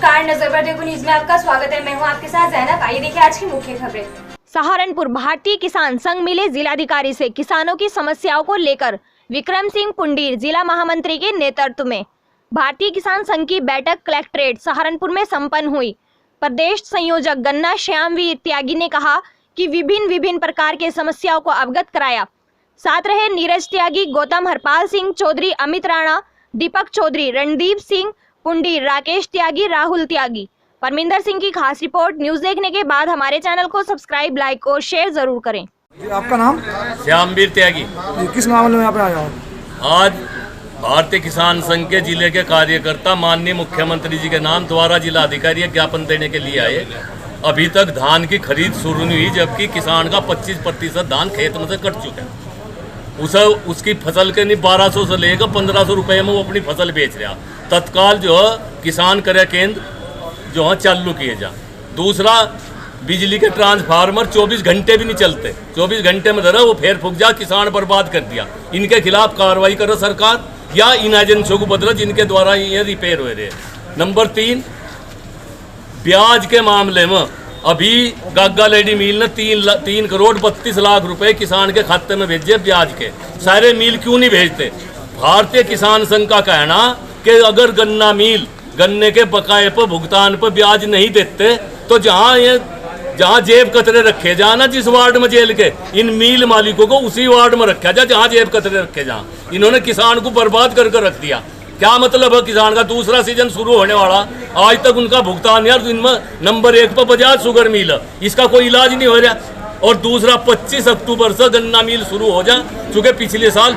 नमस्कार, नजर पर देखो न्यूज में आपका स्वागत है। मैं हूं आपके साथ जैनब। आइए देखिए आज की मुख्य खबरें। सहारनपुर भारतीय किसान संघ मिले जिलाधिकारी से किसानों की समस्याओं को लेकर। विक्रम सिंह पुंडीर जिला महामंत्री के नेतृत्व में भारतीय किसान संघ की बैठक कलेक्ट्रेट सहारनपुर में संपन्न हुई। प्रदेश संयोजक गन्ना श्यामवीर त्यागी ने कहा कि विभिन्न प्रकार के समस्याओं को अवगत कराया। साथ रहे नीरज त्यागी, गौतम हरपाल सिंह चौधरी, अमित राणा, दीपक चौधरी, रणदीप सिंह पुंडीर, राकेश त्यागी, राहुल त्यागी। परमिंदर सिंह की खास रिपोर्ट। न्यूज देखने के बाद हमारे चैनल को सब्सक्राइब, लाइक और शेयर जरूर करें। आपका नाम? श्यामवीर त्यागी। किस मामले में यहाँ पे आया हो? आज भारतीय किसान संघ के जिले के कार्यकर्ता माननीय मुख्यमंत्री जी के नाम द्वारा जिलाधिकारी ज्ञापन देने के लिए आए। अभी तक धान की खरीद शुरू नहीं हुई, जबकि किसान का 25% धान खेत में से कट चुका है। उसकी फसल के नहीं 1200 से लेकर 1500 रुपये में वो अपनी फसल बेच रहा। तत्काल जो है किसान क्रय केंद्र जो है चालू किए जा। दूसरा, बिजली के ट्रांसफार्मर 24 घंटे भी नहीं चलते, 24 घंटे में धरा वो फेर फूक जा, किसान बर्बाद कर दिया। इनके खिलाफ कार्रवाई करे सरकार या इन एजेंसियों को बदलो जिनके द्वारा ये रिपेयर हो रहे। नंबर 3, ब्याज के मामले में अभी गागा लेडी मिल ने 3 करोड़ 32 लाख रुपए किसान के खाते में भेजे ब्याज के। सारे मिल क्यों नहीं भेजते? भारतीय किसान संघ का कहना कि अगर गन्ना मिल गन्ने के बकाये पर भुगतान पर ब्याज नहीं देते तो जहाँ जेब कतरे रखे जा ना, जिस वार्ड में जेल के, इन मिल मालिकों को उसी वार्ड में रखा जा जहाँ जेब कतरे रखे जा। इन्होंने किसान को बर्बाद कर रख दिया। क्या मतलब है? किसान का दूसरा सीजन शुरू होने वाला, आज तक उनका भुगतान यार। इनमें नंबर 1 पर बजाज शुगर मिल है, इसका कोई इलाज नहीं हो रहा। और दूसरा 25 अक्टूबर से गन्ना मिल शुरू हो जा, चूँकि पिछले साल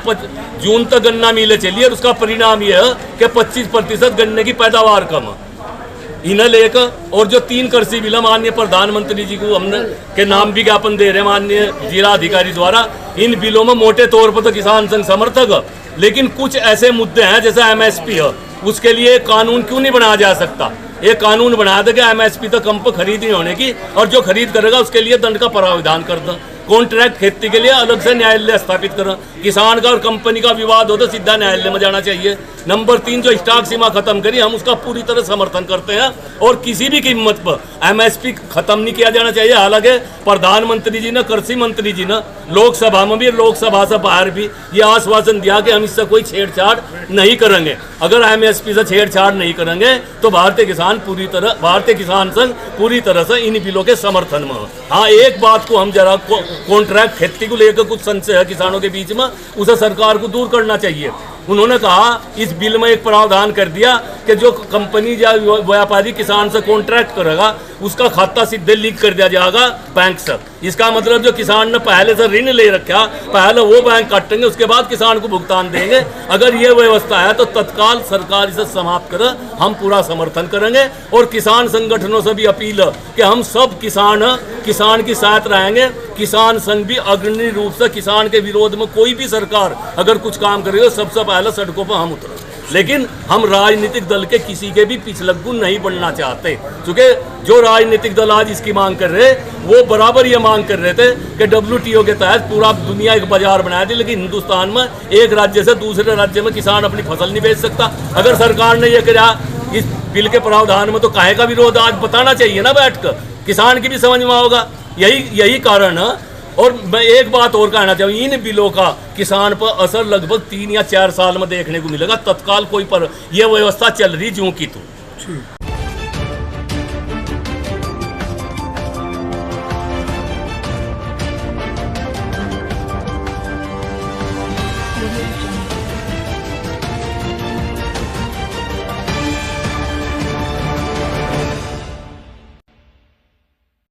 जून तक गन्ना मिलें चली और उसका परिणाम यह है कि 25% गन्ने की पैदावार कम है। इन्हें लेकर और जो 3 कृषि बिल माननीय प्रधानमंत्री जी को हमने के नाम भी ज्ञापन दे रहे माननीय जिला अधिकारी द्वारा, इन बिलों में मोटे तौर पर तो किसान संघ समर्थक है, लेकिन कुछ ऐसे मुद्दे हैं जैसे MSP है, उसके लिए कानून क्यों नहीं बनाया जा सकता? ये कानून बनाया था कि MSP तो कम पर खरीद नहीं होने की, और जो खरीद करेगा उसके लिए दंड का प्रावधान कर दो। कॉन्ट्रैक्ट खेती के लिए अलग से न्यायालय स्थापित करें। किसान का और कंपनी का विवाद हो तो सीधा न्यायालय में जाना चाहिए। नंबर 3, जो स्टॉक सीमा खत्म करी, हम उसका पूरी तरह समर्थन करते हैं और किसी भी कीमत पर MSP खत्म नहीं किया जाना चाहिए। हालांकि प्रधानमंत्री जी ने, कृषि मंत्री जी ने लोकसभा में भी, लोकसभा से बाहर भी ये आश्वासन दिया कि हम इससे कोई छेड़छाड़ नहीं करेंगे। अगर MSP से छेड़छाड़ नहीं करेंगे तो भारतीय किसान संघ पूरी तरह से इन बिलों के समर्थन में। हाँ, एक बात को हम जरा कॉन्ट्रैक्ट खेती को लेकर कुछ संशय है किसानों के बीच में, उसे सरकार को दूर करना चाहिए। उन्होंने कहा इस बिल में एक प्रावधान कर दिया कि जो कंपनी या व्यापारी किसान से कॉन्ट्रैक्ट करेगा उसका खाता सीधे लीक कर दिया जाएगा बैंक से। इसका मतलब जो किसान ने पहले से ऋण ले रखा, पहले वो बैंक काटेंगे, उसके बाद किसान को भुगतान देंगे। अगर ये व्यवस्था है तो तत्काल सरकार इसे समाप्त करे, हम पूरा समर्थन करेंगे। और किसान संगठनों से भी अपील है कि हम सब किसान के साथ रहेंगे। किसान संघ भी अग्रणी रूप से किसान के विरोध में कोई भी सरकार अगर कुछ काम करेगी सबसे पहले सड़कों पर हम उतरें। लेकिन हम राजनीतिक दल के किसी के भी पिछलग्गू नहीं बनना चाहते, क्योंकि जो राजनीतिक दल आज इसकी मांग कर रहे वो बराबर ये मांग कर रहे थे कि WTO के तहत पूरा दुनिया एक बाजार बनाया थी, लेकिन हिंदुस्तान में एक राज्य से दूसरे राज्य में किसान अपनी फसल नहीं बेच सकता। अगर सरकार ने ये किया इस बिल के प्रावधान में, तो काहे का विरोध आज बताना चाहिए ना बैठकर, किसान की भी समझ में होगा। यही कारण है। और मैं एक बात और कहना चाहूँ, इन बिलों का किसान पर असर लगभग 3 या 4 साल में देखने को मिलेगा। तत्काल कोई पर यह व्यवस्था चल रही ज्यों की तो।